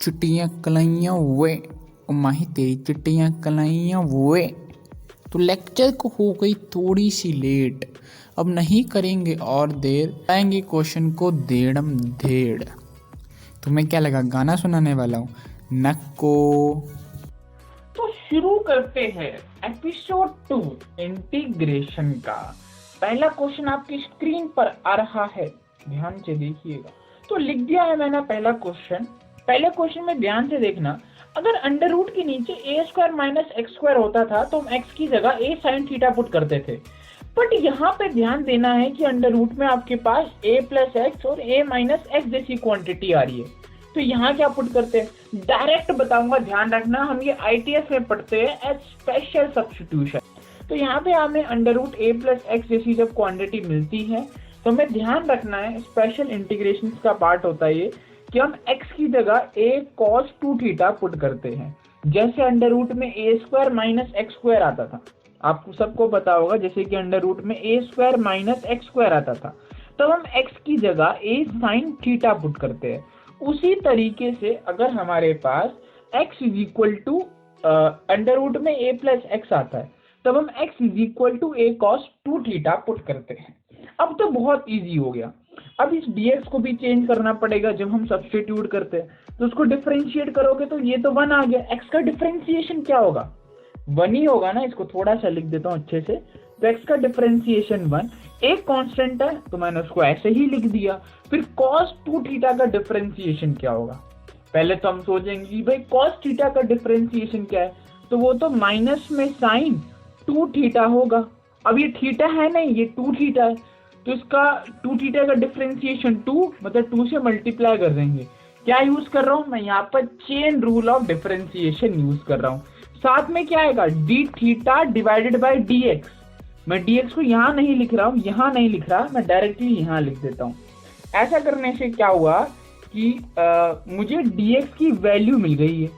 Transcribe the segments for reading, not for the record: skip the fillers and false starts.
चिट्टियाँ कलाइयाँ वे माही तेरी चिट्टियाँ कलाइयाँ वे। तो लेक्चर को हो गई थोड़ी सी लेट, अब नहीं करेंगे और देर, आएंगे क्वेश्चन को देड़म धेड़। तुम्हें क्या लगा गाना सुनाने वाला हूँ? नक्को। तो शुरू करते हैं एपिसोड 2 इंटीग्रेशन का। पहला क्वेश्चन आपकी स्क्रीन पर आ रहा है, ध्यान से देखिएगा। तो लिख दिया है मैंने पहला क्वेश्चन। पहले क्वेश्चन में ध्यान से देखना, अगर अंडर रूट के नीचे a square minus x square होता था तो हम x की जगह a साइन थीटा पुट करते थे। बट यहाँ पे ध्यान देना है कि अंडर रूट में आपके पास a प्लस एक्स और a माइनस एक्स जैसी क्वांटिटी आ रही है। तो यहाँ क्या पुट करते हैं, डायरेक्ट बताऊंगा, ध्यान रखना, हम ये ITS में पढ़ते हैं एज स्पेशल सब्स्टिट्यूशन। तो यहाँ पे हमें under root a plus x जैसी जब क्वांटिटी मिलती है तो हमें ध्यान रखना है, स्पेशल इंटीग्रेशन का पार्ट होता है ये, कि हम x की जगह a cos 2 थीटा पुट करते हैं। जैसे अंडर रूट में a square minus x square आता था, आपको सबको पता होगा, जैसे कि अंडर रूट में a square minus x square आता था, तब हम x की जगह a साइन थीटा पुट करते हैं। उसी तरीके से अगर हमारे पास x is equal to under root में a प्लस एक्स आता है, तब हम x is equal to a cos 2 theta put करते हैं। अब तो बहुत इजी हो गया। अब इस dx को भी चेंज करना पड़ेगा, जब हम सब्स्टिट्यूट करते हैं तो उसको डिफरेंशिएट करोगे तो ये तो 1 आ गया। x का डिफरेंशिएशन क्या होगा, 1 ही होगा ना। इसको थोड़ा सा लिख देता हूँ अच्छे से। तो x का डिफरेंशिएशन 1, एक कांस्टेंट है तो मैंने उसको ऐसे ही लिख दिया। फिर cos 2 थीटा का डिफरेंशिएशन क्या होगा, पहले तो हम सोचेंगे कि भाई cos थीटा का डिफरेंशिएशन क्या है, तो वो तो माइनस में साइन 2 थीटा होगा। अब ये थीटा है नहीं, ये 2 थीटा है, तो इसका 2 थीटा का डिफरेंशिएशन 2, मतलब 2 से मल्टीप्लाई कर देंगे। क्या यूज कर रहा हूं मैं यहाँ पर, chain rule of differentiation use कर रहा हूँ। साथ में क्या आएगा, D theta divided by D x. मैं dx को यहाँ नहीं लिख रहा हूँ, यहाँ नहीं लिख रहा, मैं डायरेक्टली यहाँ लिख देता हूँ। ऐसा करने से क्या हुआ कि मुझे dx की वैल्यू मिल गई है।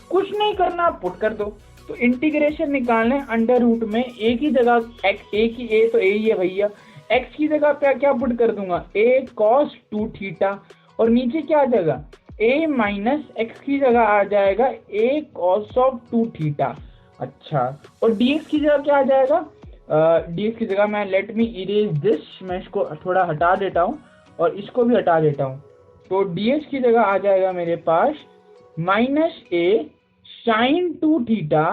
कुछ नहीं करना, पुट कर दो। तो इंटीग्रेशन निकालने, अंडर रूट में a की जगह a की a तो a ही है भैया, x की जगह पे क्या पुट कर दूंगा, a cos 2 थीटा, और नीचे क्या आ जाएगा, a माइनस एक्स की जगह आ जाएगा a cos ऑफ 2 थीटा। अच्छा, और dx की जगह क्या आ जाएगा, dx की जगह मैं लेट मी इरेज दिस, मैं इसको थोड़ा हटा देता हूँ और इसको भी हटा देता हूँ। तो dx की जगह आ जाएगा मेरे पास minus a sine 2 theta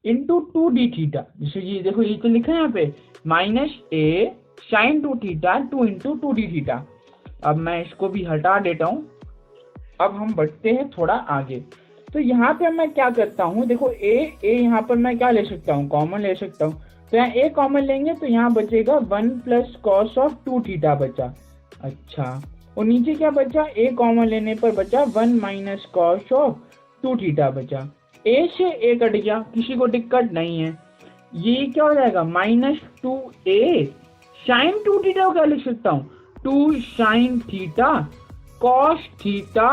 into 2d theta. जैसे ये देखो, ये तो लिखा है यहाँ पे minus a sine 2 theta 2 into 2d theta. अब मैं इसको भी हटा देता हूँ। अब हम बढ़ते हैं थोड़ा आगे। तो यहाँ पे मैं क्या करता हूँ, देखो a यहाँ पर मैं क्या ले सकता हूँ, कॉमन ले सकता हूँ। तो यहाँ a कॉमन लेंगे तो यहाँ बचेगा 1 प्लस कॉस ऑफ 2 थीटा बचा। अच्छा, और नीचे क्या बचा, a कॉमन लेने पर बचा 1 माइनस कॉस ऑफ 2 थीटा बचा। a से a कट गया, किसी को दिक्कत नहीं है। ये क्या हो जाएगा, माइनस 2a साइन 2 थीटा को क्या लिख सकता हूँ, 2 sign theta cos theta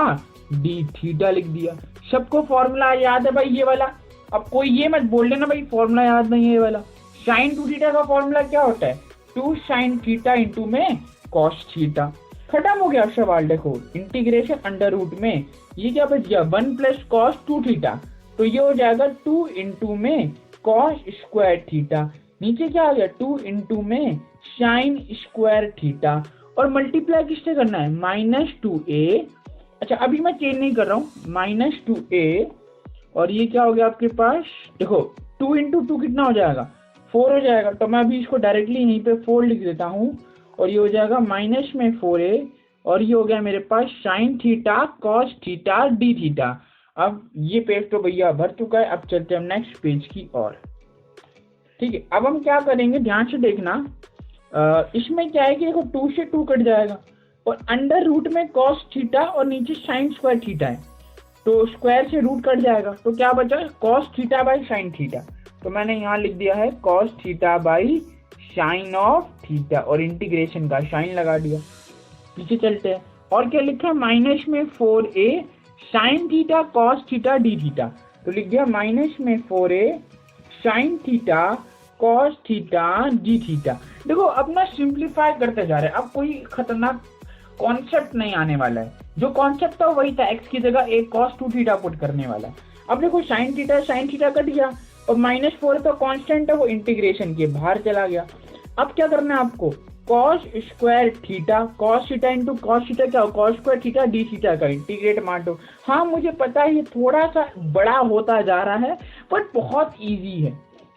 D theta लिख दिया। सबको फॉर्मूला याद है भाई ये वाला। अब कोई ये मत बोल लेना भाई फॉर्मूला याद नहीं है ये वाला। साइन 2 थीटा का फॉर्मूला क्या होता है, 2 साइन थीटा इंटू में कॉस थीटा। खत्म हो गया सवाल। देखो इंटीग्रेशन अंडर रूट में ये क्या बच गया, 1 प्लस कॉस 2 थीटा, तो ये हो जाएगा 2 इंटू में कॉस स्क्वायर थीटा। नीचे क्या आ गया, 2 इंटू में साइन स्क्वायर थीटा, और मल्टीप्लाई किससे करना है, माइनस 2a। अच्छा, अभी मैं चेंज नहीं कर रहा हूँ, माइनस 2a, और ये क्या हो गया आपके पास, देखो 2 इंटू 2 कितना हो जाएगा, 4 हो जाएगा। तो मैं अभी इसको डायरेक्टली यहीं पे 4 लिख देता हूँ, और ये हो जाएगा माइनस में 4a, और ये हो गया मेरे पास sine theta cos theta D theta. अब ये पेज तो भैया भर चुका है, अब चलते हैं हम नेक्स्ट पेज की ओर। ठीक है, अब हम क्या करेंगे, ध्यान से देखना। इसमें क्या है कि देखो 2 से 2 कट जाएगा, और अंडर रूट में कॉस थीटा और नीचे साइन स्क्वायर थीटा है, तो स्क्वायर से रूट कट जाएगा, तो क्या बचा, cos theta by sine theta. तो मैंने यहाँ लिख दिया है cos theta by sine of theta, और इंटीग्रेशन का साइन लगा दिया। पीछे चलते हैं, और क्या लिखा है, माइनस में 4a sign theta cos theta D theta, तो लिख दिया माइनस में 4a sign theta cos theta D theta. देखो अपना सिंप्लीफाई करते जा रहे हैं, अब कोई खतरनाक कॉन्सेप्ट नहीं आने वाला है। जो कॉन्सेप्ट था वही था, x की जगह a cos 2 थीटा पुट करने वाला। अब देखो sin थीटा कट गया और -4 का कांस्टेंट है वो इंटीग्रेशन के बाहर चला गया। अब क्या करना है आपको, cos square theta, cos theta into cos theta क्या हो, cos square theta D theta का इंटीग्रेट मार दो। हाँ मुझे पता है ये थोड़ा सा बड़ा होता जा रहा है बट बहुत इजी है।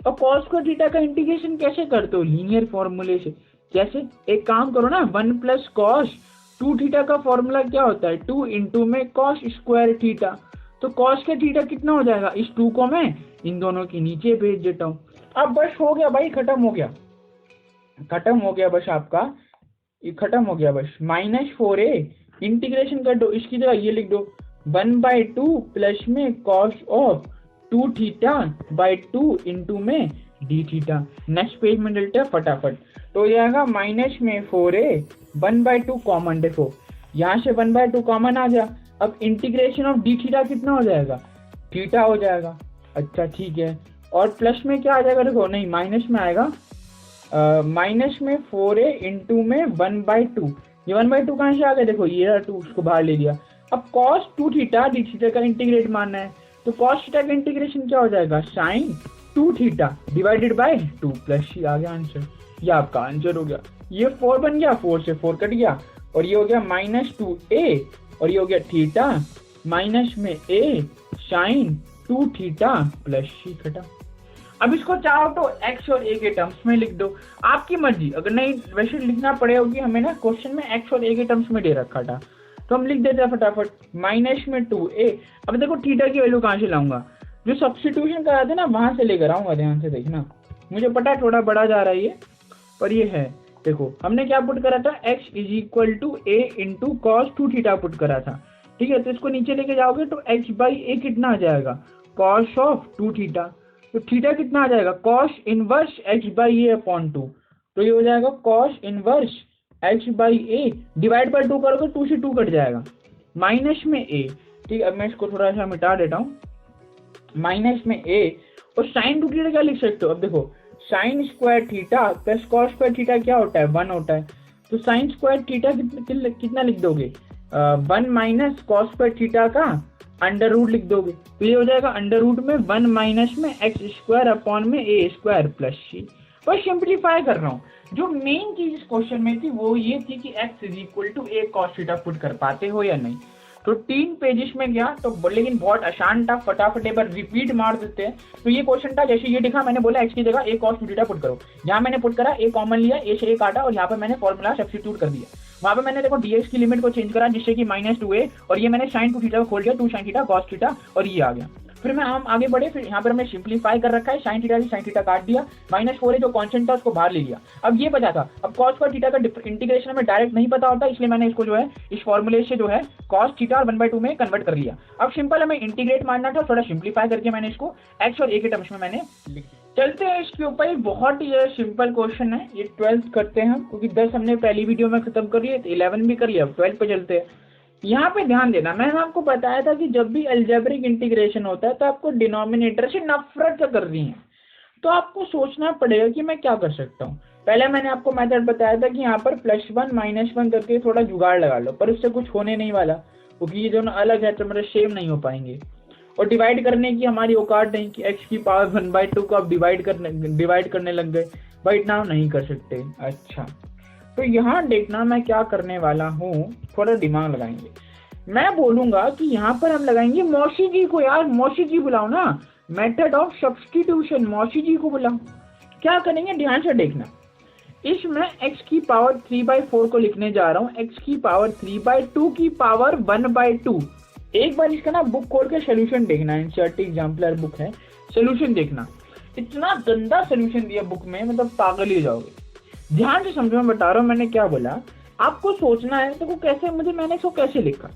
और cos स्क्वायर थीटा का इंटीग्रेशन कैसे करते हो, लीनियर फॉर्मूले से। जैसे एक काम करो ना, 1 प्लस cos 2 थीटा का फॉर्मूला क्या होता है, 2 इंटू में cos स्क्वायर थीटा। तो cos के थीटा कितना हो जाएगा, इस 2 को मैं इन दोनों के नीचे भेज देता हूँ। अब बस हो गया भाई, खत्म हो गया बस आपका, ये खत्म हो गया बस। -4a इंटीग्रेशन कर दो, इसकी जगह ये लिख दो 1/2 प्लस में cos of 2 theta by 2 into में डी थीटा। नेक्स्ट पेज में डलते हैं फटाफट, तो हो जाएगा -4a 1/2 कॉमन, देखो यहाँ से 1/2 कॉमन आ गया। अब इंटीग्रेशन ऑफ डी थीटा कितना हो जाएगा, थीटा हो जाएगा। अच्छा ठीक है, और प्लस में क्या आ जाएगा, देखो नहीं माइनस में आएगा, माइनस में 4a इंटू में 1/2, ये 1/2 कहाँ से आ गया, देखो ये 2 उसको बाहर ले लिया। अब cos 2 थीटा डी थीटा का इंटीग्रेट मानना है, तो cos थीटा का इंटीग्रेशन क्या हो जाएगा, sin 2 theta divided by 2 plus c आ गया आंसर। ये आपका आंसर हो गया। ये 4 बन गया, 4 से 4 कट गया और ये हो गया -2a और ये हो गया थीटा माइनस में a sin 2 theta plus c खटा। अब इसको चाहो तो x और a के टर्म्स में लिख दो, आपकी मर्जी। अगर नहीं वैसे लिखना पड़ेगा क्योंकि हमें ना क्वेश्चन में x और a के टर्म्स में दे रखा था, तो हम लिख देते हैं फटाफट -2a। अब देखो थीटा की वैल्यू कहाँ से लाऊंगा, जो सब्स्टिट्यूशन करा थे ना वहां से लेकर आऊंगा, ध्यान से देखना। मुझे पता है थोड़ा बड़ा जा रहा है ये, पर ये है। देखो हमने क्या पुट करा था, x is equal to a into cos 2 theta put करा था, ठीक है। तो इसको नीचे लेके जाओगे तो x बाई a कितना आ जाएगा, cos ऑफ 2 थीटा। तो थीटा कितना आ जाएगा, cos inverse x by a upon 2। तो ये हो जाएगा cos inverse x by a divide by 2 करोगे 2 से 2 कट जाएगा, माइनस में a। ठीक है, अब मैं इसको थोड़ा सा मिटा देता हूँ, माइनस में a। और साइन 2 थीटा क्या लिख सकते हो, अब देखो sine square theta plus cos square theta क्या होता है, 1 होता है। तो साइन स्क्वायर थीटा कितना लिख दोगे, 1 माइनस कॉस स्क्वायर थीटा का अंडर रूट लिख दोगे। तो ये हो जाएगा अंडर रूट में 1 माइनस में एक्स स्क्वायर अपॉन में ए स्क्वायर प्लस सी। बस सिंप्लीफाई कर रहा हूँ। जो मेन चीज इस क्वेश्चन में थी वो ये थी कि x is equal to a cos theta put कर पाते हो या नहीं। तो 3 पेजेस में गया तो लेकिन बहुत आसान था, फटाफट एक बार रिपीट मार देते हैं। तो ये क्वेश्चन था, जैसे ये दिखा मैंने बोला x की जगह a cos थीटा पुट करो। यहाँ मैंने पुट करा, a कॉमन लिया, a से a काटा और यहाँ पे मैंने फॉर्मूला सब्स्टिट्यूट कर दिया। वहाँ पे मैंने देखो dx की लिमिट को चेंज करा जिससे कि -2a और ये मैंने sin 2 थीटा को खोल दिया, 2 sin थीटा cos थीटा और ये आ गया। फिर मैं हम आगे बढ़े, फिर यहाँ पर हमने सिंप्लीफाई कर रखा है, sin थीटा से sin थीटा काट दिया, -4 जो कांस्टेंट था उसको बाहर ले लिया। अब ये बचा था, अब cos स्क्वायर थीटा का इंटीग्रेशन हमें डायरेक्ट नहीं पता होता, इसलिए मैंने इसको जो है इस फॉर्मूले से जो है cos थीटा और 1/2 में कन्वर्ट कर लिया। अब सिंपल हमें इंटीग्रेट मानना था, थोड़ा सिंप्लीफाई करके मैंने इसको x और a के टर्म्स में मैंने लिख दिया। चलते हैं इसके ऊपर, बहुत ही सिंपल क्वेश्चन है, ये 12th करते हैं हम, क्योंकि 10 हमने पहली वीडियो में खत्म कर लिया, 11 भी कर लिया, 12 पे चलते हैं। यहाँ पे ध्यान देना, मैंने आपको बताया था कि जब भी अलजेब्रिक इंटीग्रेशन होता है तो आपको डिनोमिनेटर से नफरत करनी है, तो आपको सोचना पड़ेगा कि मैं क्या कर सकता हूँ। पहले मैंने आपको मेथड बताया था कि यहाँ पर +1 -1 करके थोड़ा जुगाड़ लगा लो, पर उससे कुछ होने नहीं वाला, क्योंकि ये दोनों अलग है तो मेरे सेम नहीं हो पाएंगे। और डिवाइड करने की हमारी औकात नहीं कि x की पावर 1/2 को आप डिवाइड करने लग गए, भाई इतना नहीं कर सकते। अच्छा, तो यहाँ देखना मैं क्या करने वाला हूँ, थोड़ा दिमाग लगाएंगे। मैं बोलूंगा कि यहाँ पर हम लगाएंगे मौसी जी को, यार मौसी जी बुलाओ ना, मेथड ऑफ सब्स्टिट्यूशन, मौसी जी को बुलाओ। क्या करेंगे ध्यान से देखना, इसमें x की पावर 3/4 को लिखने जा रहा हूँ, x की पावर 3/2 की पावर 1/2। एक बार इसका ना बुक खोल के सोल्यूशन देखना, एनसीईआरटी एग्जाम्पलर बुक है, सोल्यूशन देखना। इतना गंदा सोल्यूशन दिया बुक में, मतलब पागल ही जाओगे। ध्यान से समझो, मैं बता रहा हूँ मैंने क्या बोला। आपको सोचना है तो कैसे, मैंने इसको कैसे लिखा,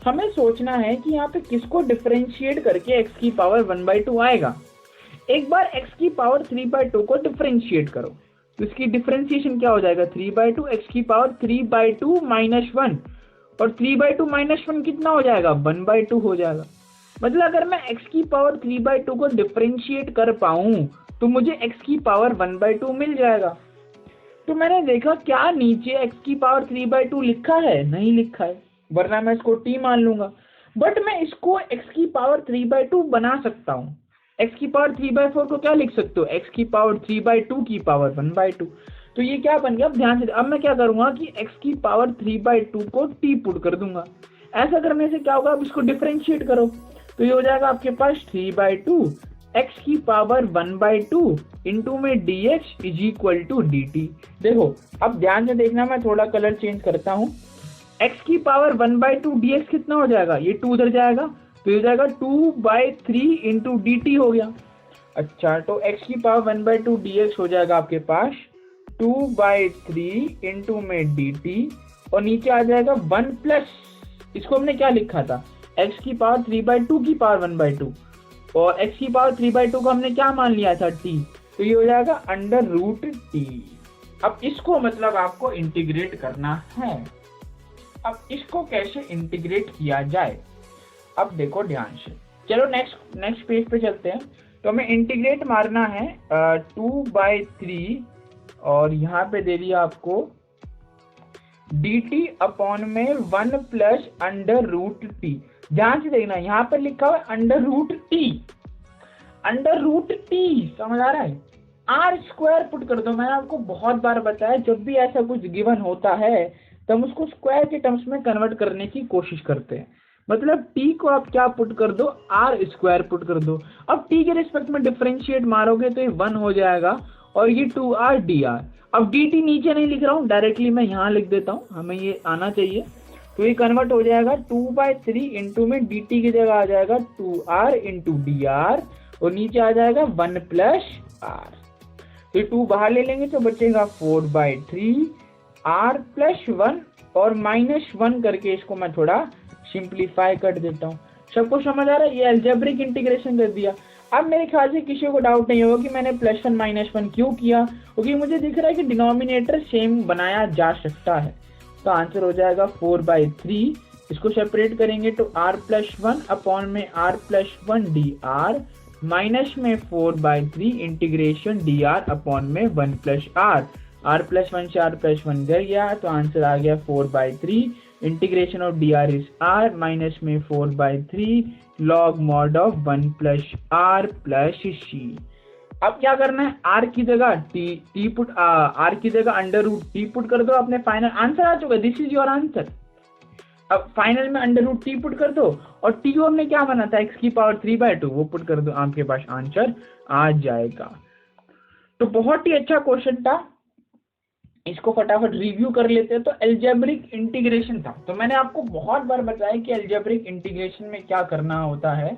हमें सोचना है कि यहाँ पे किसको डिफरेंशिएट करके x की पावर 1/2 आएगा। एक बार x की पावर 3/2 को डिफरेंशिएट करो तो इसकी डिफरेंशिएशन क्या हो जाएगा, 3/2 x की पावर 3/2 -1 और 3/2 -1 कितना हो जाएगा, 1/2 हो जाएगा। मतलब अगर मैं x की पावर 3/2 को डिफरेंशिएट कर पाऊं तो मुझे x की पावर 1/2 मिल जाएगा। तो मैंने देखा क्या नीचे x की पावर 3/2 लिखा है, नहीं लिखा है। वरना मैं इसको t मान लूंगा। बट मैं इसको x की पावर 3/2 बना सकता हूँ। x की पावर 3/4 को क्या लिख सकते हो, x की पावर 3/2 की पावर 1/2। तो ये क्या बन गया, अब ध्यान से, अब मैं क्या करूंगा कि x की पावर 3/2 को t पुट कर दूंगा। ऐसा करने से क्या होगा, अब इसको डिफरेंशिएट करो तो ये हो जाएगा आपके पास 3/2 x की पावर 1/2 इंटू में dx is equal to dt। देखो अब ध्यान से देखना, मैं थोड़ा कलर चेंज करता हूँ। x की पावर 1/2 dx कितना हो जाएगा, ये 2 उधर जाएगा तो ये हो जाएगा 2/3 इंटू dt हो गया। अच्छा, तो x की पावर 1/2 dx हो जाएगा आपके पास 2/3 इंटू में dt, और नीचे आ जाएगा 1 प्लस, इसको हमने क्या लिखा था, x की पावर 3/2 की पावर 1/2, और x की पावर 3/2 को हमने क्या मान लिया था, t, तो ये हो जाएगा अंडर रूट t। अब इसको मतलब आपको इंटीग्रेट करना है। अब इसको कैसे इंटीग्रेट किया जाए, अब देखो ध्यान से, चलो नेक्स्ट पेज पे चलते हैं। तो हमें इंटीग्रेट मारना है 2/3 और यहाँ पे दे दिया आपको dt अपॉन में 1 प्लस अंडर रूट टी। ध्यान से देखना, यहाँ पर लिखा हुआ under root T, under root T, समझ आ रहा है। आर स्क्वायर पुट कर दो। मैंने आपको बहुत बार बताया, जब भी ऐसा कुछ गिवन होता है तो हम उसको स्क्वायर के टर्म्स में कन्वर्ट करने की कोशिश करते हैं। मतलब t को आप क्या पुट कर दो, आर स्क्वायर पुट कर दो। अब t के रिस्पेक्ट में डिफरेंशिएट मारोगे तो ये 1 हो जाएगा और ये 2r dr। अब dt नीचे नहीं लिख रहा हूँ, डायरेक्टली मैं यहाँ लिख देता हूँ, हमें ये आना चाहिए। तो ये कन्वर्ट हो जाएगा 2/3 इंटू में dt की जगह आ जाएगा 2r इंटू dr, और नीचे आ जाएगा 1 प्लस r। तो 2 बाहर ले लेंगे तो बचेगा 4/3 r प्लस 1 और -1 करके इसको मैं थोड़ा सिंप्लीफाई कर देता हूँ। सबको समझ आ रहा है, ये अलजेब्रिक इंटीग्रेशन कर दिया। अब मेरे ख्याल से किसी को डाउट नहीं होगा कि मैंने +1 -1 क्यों किया, क्योंकि मुझे दिख रहा है कि डिनोमिनेटर सेम बनाया जा सकता है। तो आंसर हो जाएगा 4/3। इसको सेपरेट करेंगे तो r+1 अपॉन में r+1 dr माइनस में 4/3 इंटीग्रेशन dr अपॉन में 1 प्लस r। r+1 से r+1 गया गया तो आंसर आ गया 4/3। Integration of dr is r minus में 4/3 log mod of 1 plus r plus c। अब क्या करना है, r की जगह t पुट, r की जगह अंडर रूट t पुट कर दो, अपने फाइनल आंसर आ चुका है, दिस इज योर आंसर। अब फाइनल में अंडर रूट t पुट कर दो और t को हमने क्या बना था, x की पावर 3/2, वो पुट कर दो, आपके पास आंसर आ जाएगा। तो बहुत ही अच्छा क्वेश्चन था, इसको फटाफट रिव्यू कर लेते हैं। तो अलजेब्रिक इंटीग्रेशन था, तो मैंने आपको बहुत बार बताया कि अलजेब्रिक इंटीग्रेशन में क्या करना होता है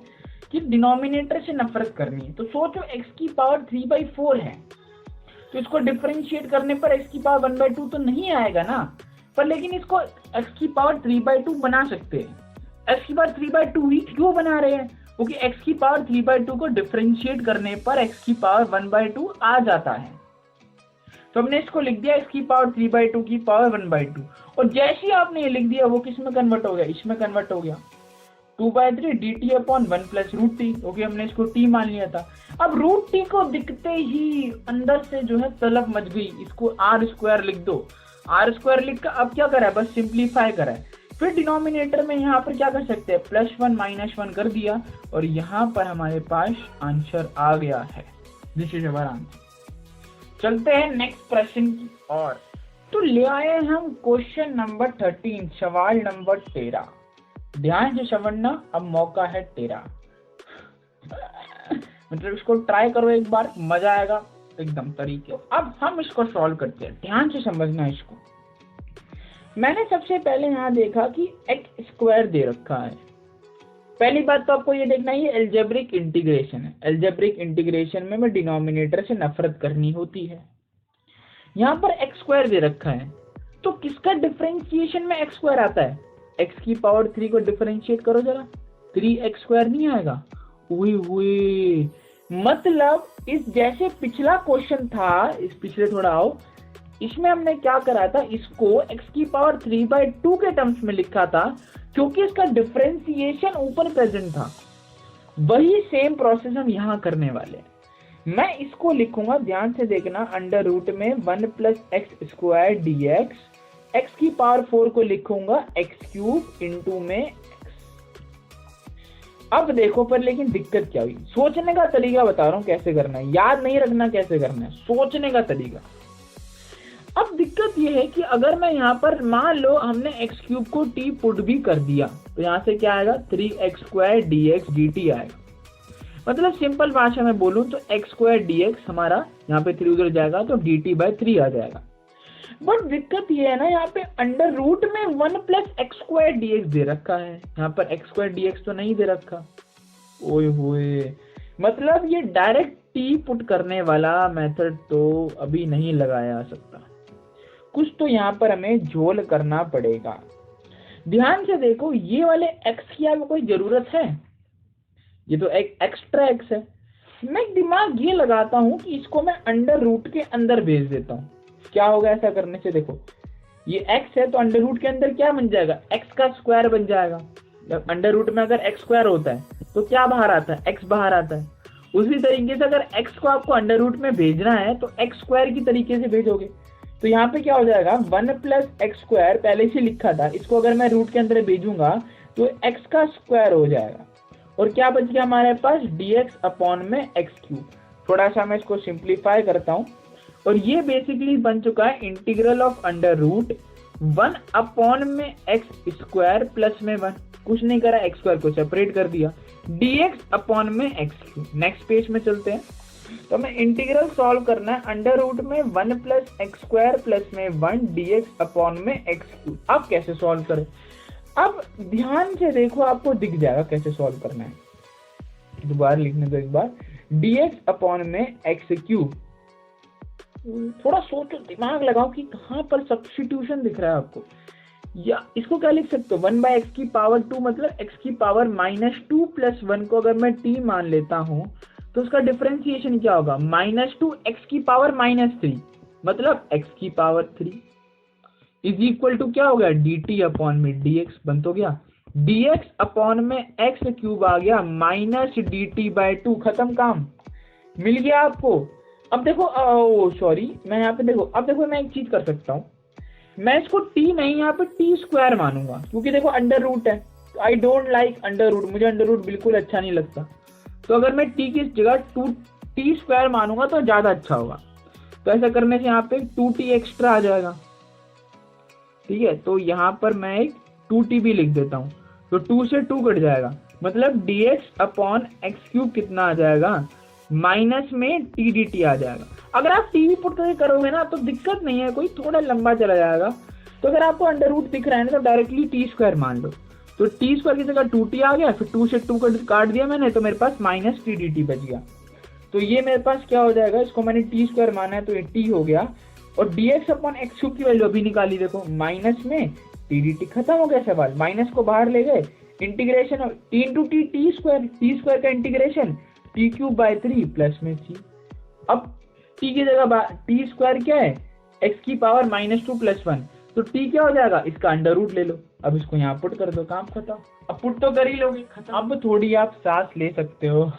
कि डिनोमिनेटर से नफरत करनी है। तो सोचो x की पावर 3/4 है, तो इसको डिफरेंशिएट करने पर x की पावर 1/2 तो नहीं आएगा ना, पर लेकिन इसको x की पावर 3/2 बना सकते हैं। x की पावर 3/2 ही क्यों बना रहे हैं, क्योंकि x की पावर 3/2 को डिफरेंशिएट करने पर x की पावर 1/2 आ जाता है। तो हमने इसको लिख दिया x की पावर 3/2 की पावर 1/2, और जैसे ही आपने ये लिख दिया वो किस में कन्वर्ट हो गया, इसमें कन्वर्ट हो गया 2/3 dt upon 1 plus root T, क्योंकि हमने इसको t मान लिया था। अब रूट टी को दिखते ही अंदर से जो है तलब मच गई, इसको आर स्क्वायर लिख दो। आर स्क्वायर लिख कर अब क्या करा है, बस सिंप्लीफाई करा है। फिर डिनोमिनेटर में यहाँ पर क्या कर सकते हैं, +1 -1 कर दिया, और यहाँ पर हमारे पास आंसर आ गया है। This is our answer. चलते हैं नेक्स्ट प्रश्न की ओर। तो ले आए हम क्वेश्चन नंबर 13, सवाल नंबर 13। ध्यान से समझना, अब मौका है तेरा। मतलब इसको ट्राई करो एक बार, मजा आएगा एकदम तरीके। अब हम इसको सॉल्व करते हैं, ध्यान से समझना इसको। मैंने सबसे पहले यहाँ देखा कि x स्क्वायर दे रखा है। पहली बात तो आपको ये देखना है, ये अलजेब्रिक इंटीग्रेशन है। अलजेब्रिक इंटीग्रेशन में डिनोमिनेटर से नफरत करनी होती है। यहाँ पर x स्क्वायर दे रखा है, तो किसका डिफरेंशिएशन में x स्क्वायर आता है, x की पावर 3 को डिफरेंशिएट करो जरा, 3x स्क्वायर नहीं आएगा। हुए मतलब इस जैसे पिछला क्वेश्चन था, इस पिछले थोड़ा आओ, इसमें हमने क्या करा था, इसको x की पावर 3/2 के टर्म्स में लिखा था, क्योंकि इसका डिफरेंशिएशन ऊपर प्रेजेंट था। वही सेम प्रोसेस हम यहाँ करने वाले हैं। मैं इसको लिखूंगा, ध्यान से देखना, अंडर रूट में 1 plus x square dx x की पावर 4 को लिखूंगा x क्यूब इंटू में अब देखो पर लेकिन दिक्कत क्या हुई, सोचने का तरीका बता रहा हूं कैसे करना है, याद नहीं रखना कैसे करना है, सोचने का तरीका। अब दिक्कत ये है कि अगर मैं यहाँ पर मान लो हमने x क्यूब को t पुट भी कर दिया तो यहाँ से क्या आएगा 3x² dx dt आएगा। मतलब सिंपल भाषा में बोलूं तो x² dx हमारा यहाँ पे 3 उधर जाएगा तो dt/3 आ जाएगा। बट दिक्कत ये है ना, यहाँ पे अंडर रूट में 1 + x² dx दे रखा है, यहाँ पर x² dx तो नहीं दे रखा। ओए होए, मतलब ये डायरेक्ट t पुट करने वाला मेथड तो अभी नहीं लगाया जा सकता, कुछ तो यहाँ पर हमें झोल करना पड़ेगा। ध्यान से देखो, ये वाले x की आपको कोई जरूरत है, ये तो एक एक्स्ट्रा x है। मैं दिमाग ये लगाता हूँ कि इसको मैं अंडर रूट के अंदर भेज देता हूँ। क्या होगा ऐसा करने से, देखो ये x है तो अंडर रूट के अंदर क्या बन जाएगा, x का स्क्वायर बन जाएगा। जब अंडर रूट में अगर x स्क्वायर होता है तो क्या बाहर आता है, x बाहर आता है। उसी तरीके से अगर x को आपको अंडर रूट में भेजना है तो x स्क्वायर की तरीके से भेजोगे। तो यहाँ पे क्या हो जाएगा 1 + x² पहले से लिखा था, इसको अगर मैं रूट के अंदर भेजूंगा तो x का स्क्वायर हो जाएगा और क्या बच गया हमारे पास dx/x³। थोड़ा सा मैं इसको सिंप्लीफाई करता हूँ और ये बेसिकली बन चुका है integral of under root 1/x² plus में 1, कुछ नहीं करा, x² को सेपरेट कर दिया, dx/x³। नेक्स्ट पेज में चलते हैं। तो हमें इंटीग्रल सॉल्व करना है अंडर रूट में 1 + x² प्लस में 1 dx/x³। अब कैसे सॉल्व करें, अब ध्यान से देखो आपको दिख जाएगा कैसे सॉल्व करना है। दोबारा लिखने दो एक बार, dx/x³। थोड़ा सोचो, दिमाग लगाओ कि कहां पर सब्स्टिट्यूशन दिख रहा है आपको, या इसको क्या लिख सकते हो 1/x⁻², मतलब x की पावर -2 + 1 को अगर मैं t मान लेता हूं तो उसका डिफरेंशिएशन क्या होगा, -2 x की पावर -3 मतलब x की पावर 3 इज इक्वल टू क्या हो गया dt/dx बन तो गया, dx/x³ आ गया -dt/2, खत्म काम, मिल गया आपको। अब देखो सॉरी मैं यहाँ पे देखो, अब देखो मैं एक चीज कर सकता हूँ, मैं इसको t नहीं यहाँ पे t² मानूंगा, क्योंकि देखो अंडर रूट है, I don't like under root, मुझे अंडर रूट बिल्कुल अच्छा नहीं लगता। तो अगर मैं t की जगह t² मानूंगा तो ज्यादा अच्छा होगा। तो ऐसा करने से यहाँ पे 2t एक्स्ट्रा आ जाएगा, ठीक है। तो यहाँ पर मैं एक 2t भी लिख देता हूँ, तो 2 से 2 कट जाएगा, मतलब dx/x³ कितना आ जाएगा, माइनस में t dt आ जाएगा। अगर आप t भी पुट करके करोगे ना तो दिक्कत नहीं है कोई, थोड़ा लंबा चला जाएगा। तो अगर आपको अंडर रूट दिख रहा है ना तो डायरेक्टली t² मान लो, तो t² की जगह 2t आ गया, फिर 2 से 2 काट दिया मैंने तो मेरे पास -t dt बच गया। तो ये मेरे पास क्या हो जाएगा, इसको मैंने t² माना है तो ये t हो गया, और dx/x³ की वैल्यू अभी निकाली, देखो माइनस में t dt, खत्म हो गया सवाल, माइनस को बाहर ले गए, इंटीग्रेशन t × t² का इंटीग्रेशन t³/3 प्लस में c। अब t की जगह t² क्या है, x की पावर -2 + 1, तो t क्या हो जाएगा, इसका अंडर रूट ले लो, अब इसको यहाँ पुट कर दो, काम खत्म। अब पुट तो कर ही लोगे, खत्म। अब थोड़ी आप सांस ले सकते हो,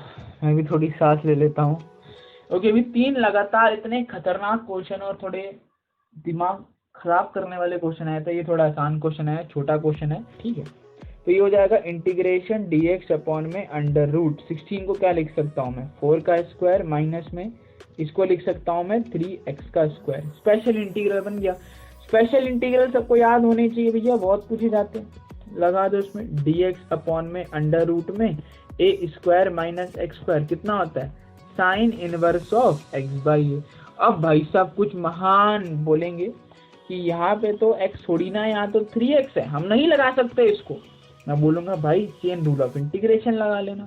मैं भी थोड़ी सांस ले लेता हूँ। ओके, अभी 3 लगातार इतने खतरनाक क्वेश्चन और थोड़े दिमाग खराब करने वाले क्वेश्चन आए थे, ये थोड़ा आसान क्वेश्चन है, छोटा क्वेश्चन है, ठीक है। तो ये हो जाएगा इंटीग्रेशन dx/√16 को क्या लिख सकता हूँ मैं, 4 का स्क्वायर माइनस में इसको लिख सकता हूँ मैं 3x का स्क्वायर, स्पेशल इंटीग्रल बन गया। स्पेशल इंटीग्रल सबको याद होने चाहिए भैया, बहुत पूछे जाते हैं, लगा दो इसमें dx/√में a² - x² कितना होता है, साइन इनवर्स ऑफ x/a। अब भाई साहब कुछ महान बोलेंगे कि यहाँ पे तो x थोड़ी ना है, यहाँ तो 3x है, हम नहीं लगा सकते इसको। मैं बोलूंगा भाई चेन रूल ऑफ इंटीग्रेशन लगा लेना,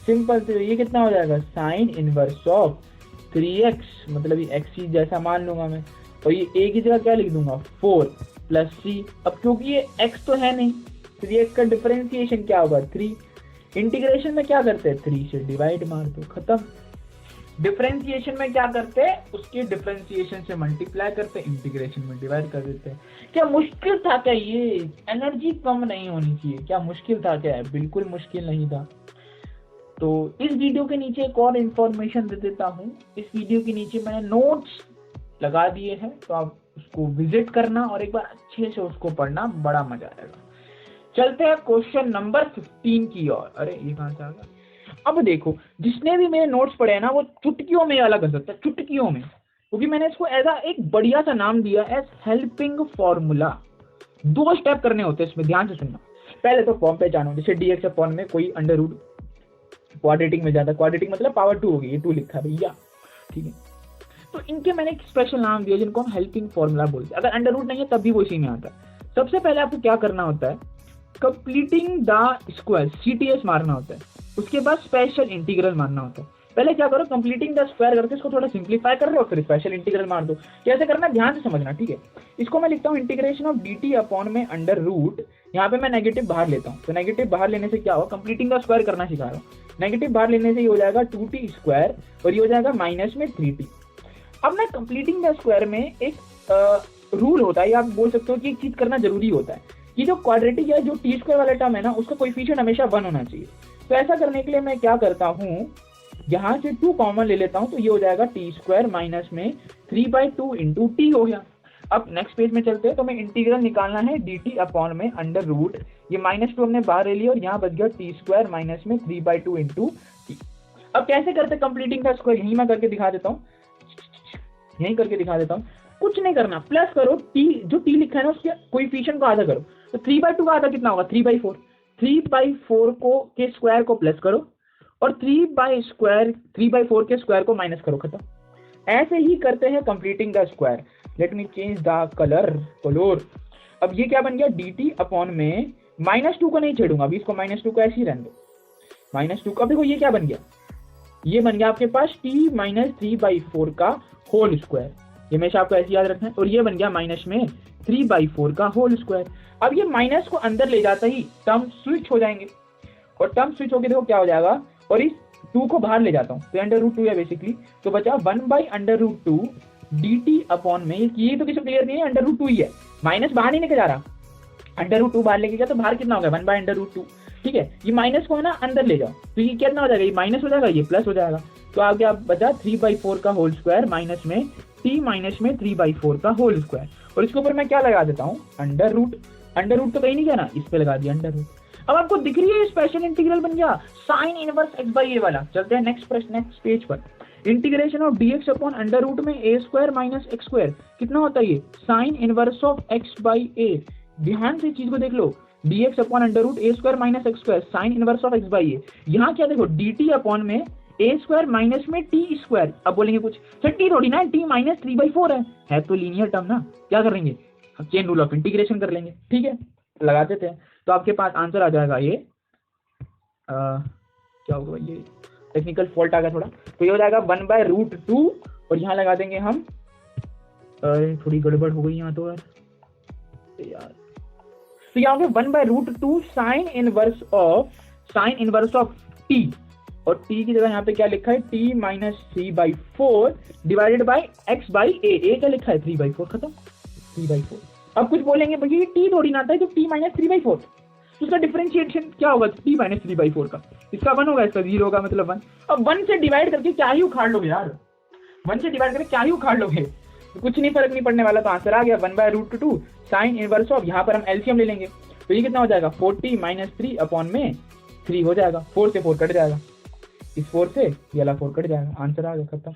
सिंपल। तो ये कितना हो जाएगा, साइन इनवर्स ऑफ 3x, मतलब ये x ही जैसा मान लूंगा मैं, और ये a की जगह क्या लिख दूंगा 4 + c। अब क्योंकि ये x तो है नहीं, 3x का डिफरेंशिएशन क्या होगा 3, इंटीग्रेशन में क्या करते हैं 3 से डिवाइड मार दो, खत्म। डिफरेंशिएशन में क्या करते हैं, उसके डिफरेंशिएशन से मल्टीप्लाई करते हैं, इंटीग्रेशन में डिवाइड कर देते हैं। क्या मुश्किल था क्या, ये एनर्जी कम नहीं होनी चाहिए, क्या मुश्किल था क्या, बिल्कुल मुश्किल नहीं था। तो इस वीडियो के नीचे एक और इन्फॉर्मेशन दे देता हूँ, इस वीडियो के नीचे मैंने नोट्स लगा दिए हैं, तो आप उसको विजिट करना और एक बार अच्छे से उसको पढ़ना, बड़ा मजा आएगा। चलते हैं क्वेश्चन नंबर 15 की ओर। अरे ये कहां से आ गया? अब देखो, जिसने भी मेरे नोट्स पढ़े हैं ना वो चुटकियों में वाला कर सकता है, चुटकियों में, क्योंकि मैंने इसको एज एक बढ़िया सा नाम दिया एज हेल्पिंग फॉर्मूला। 2 स्टेप करने होते हैं इसमें, ध्यान से सुनना। पहले तो फॉर्म पहचानो, जैसे dx अपॉन में कोई अंडर रूट क्वाड्रेटिक में जाता है, क्वाड्रेटिक मतलब पावर 2 होगी, ये 2 लिखा है भैया, ठीक है। तो इनके मैंने एक स्पेशल नाम दिया जिनको हम हेल्पिंग फॉर्मूला बोलते हैं। अगर अंडर रूट नहीं है तब भी वो इसी में आता है। सबसे पहले आपको क्या करना होता है, कंप्लीटिंग द स्क्वायर, CTS मारना होता है, उसके बाद स्पेशल इंटीग्रल मारना होता है। पहले क्या करो, कंप्लीटिंग द स्क्वायर करके इसको थोड़ा सिंप्लीफाई कर लो, फिर स्पेशल इंटीग्रल मार दो। कैसे करना ध्यान से समझना, ठीक है। इसको मैं लिखता हूँ इंटीग्रेशन ऑफ dt अपॉन में अंडर रूट, यहाँ पे मैं नेगेटिव बाहर लेता हूँ, तो नेगेटिव बाहर लेने से क्या होगा, कंप्लीटिंग द स्क्वायर करना सिखा रहा हूँ। नेगेटिव बाहर लेने से ये हो जाएगा 2t स्क्वायर और ये हो जाएगा माइनस में 3t। अब मैं कंप्लीटिंग द स्क्वायर में एक रूल होता है, या आप बोल सकते हो कि एक चीज करना जरूरी होता है कि जो क्वाड्रेटिक या जो टी स्क्वायर वाला टर्म है ना, उसका कोएफिशिएंट हमेशा 1 होना चाहिए। तो ऐसा करने के लिए मैं क्या करता हूँ, यहाँ से 2 कॉमन ले लेता हूँ, तो ये हो जाएगा टी स्क्वायर माइनस में 3/2 इंटू टी हो गया। अब नेक्स्ट पेज में चलते हैं, तो मैं इंटीग्रल निकालना है dt अपॉन में अंडर रूट, ये -2 हमने बाहर ले लिया और यहाँ बच गया टी स्क्वायर माइनस में 3/2 इंटू टी। अब कैसे करते कंप्लीटिंग द स्क्वायर, यही मैं करके दिखा देता हूँ, यही करके दिखा देता हूँ। कुछ नहीं करना, प्लस करो टी, जो टी लिखा है ना उसके कोएफिशिएंट को आधा करो, तो 3/2 का आधा कितना होगा, 3/4। 3/4 को के स्क्वायर को प्लस करो और 3/4 के स्क्वायर को माइनस करो, खत्म। ऐसे ही करते हैं completing the square. Let me change the colour. अब ये क्या बन गया, dt अपॉन में -2 को नहीं छेड़ूंगा अभी, इसको -2 को ऐसे ही रहने दो, -2 का। देखो ये क्या बन गया, ये बन गया आपके पास t माइनस 3/4 का होल स्क्वायर, ये हमेशा आपको ऐसे याद रखना है। और ये बन गया माइनस में 3/4 का होल स्क्वायर। अब ये माइनस को अंदर ले जाता ही टर्म स्विच हो जाएंगे, और टर्म स्विच होकर देखो क्या हो जाएगा, और इस 2 को बाहर ले जाता हूँ तो अंडर रूट 2 है बेसिकली, तो बचा 1/√2 dt अपॉन में, ये तो किसी क्लियर नहीं है, अंडर रूट 2 ही है, माइनस बाहर नहीं लेके जा रहा, अंडर रूट 2 बाहर लेके गया तो बाहर कितना हो गया, 1/√2, ठीक है। ये माइनस को है ना अंदर ले जाओ, तो ये कितना हो जाएगा, ये माइनस हो जाएगा, ये प्लस हो जाएगा, तो आगे आप बचा 3/4 का होल स्क्वायर माइनस में t माइनस में 3/4 का होल स्क्वायर। और इसके ऊपर मैं क्या लगा देता हूँ, अंडर रूट। अंडर रूट तो कहीं नहीं गया ना, इस पे लगा दिया अंडर रूट। अब आपको दिख रही है स्पेशल इंटीग्रल बन गया साइन इनवर्स x/a वाला। चलते हैं नेक्स्ट प्रश्न, नेक्स्ट पेज पर। Integration of dx upon under root में a square minus x square कितना होता है, ये साइन इनवर्स ऑफ x/a। ध्यान से चीज को देख लो, dx upon under root a square minus x square sine inverse of x/a। यहाँ क्या देखो, dt अपॉन में a स्क्वायर माइनस में t स्क्वायर। अब बोलेंगे कुछ सर t थोड़ी ना, t माइनस 3/4 है तो लीनियर टर्म ना, क्या करेंगे, चेन रूल ऑफ इंटीग्रेशन कर लेंगे, ठीक है, लगा देते हैं। तो आपके पास आंसर आ जाएगा ये क्या होगा, ये टेक्निकल फॉल्ट आ गया थोड़ा, तो ये हो जाएगा 1/√2 और यहाँ लगा देंगे हम, अरे थोड़ी गड़बड़ हो गई यहाँ तो यार, तो यहाँ पे 1/√2 साइन इनवर्स ऑफ t, और t की जगह यहाँ पे क्या लिखा है, t minus 3/4 divided by x/a, क्या लिखा है 3/4, खत्म 3/4। अब कुछ बोलेंगे भैया ये t थोड़ी ना आता है, तो t माइनस 3/4, तो उसका डिफरेंशिएशन क्या होगा, t माइनस 3/4 का, इसका 1 होगा, इसका 0 होगा, मतलब 1। अब 1 से डिवाइड करके क्या ही उखाड़ लोगे यार, 1 से डिवाइड करके क्या ही उखाड़ लोगे, तो कुछ नहीं, फर्क नहीं पड़ने वाला। तो आंसर आ गया 1/√2 साइन इनवर्स ऑफ, यहाँ पर हम एलसीएम ले लेंगे, तो ये कितना हो जाएगा 40 माइनस 3 अपॉन में 3 हो जाएगा, 4 से 4 कट जाएगा, इस 4 से ये वाला 4 कट जाएगा, आंसर आ गया, खत्म।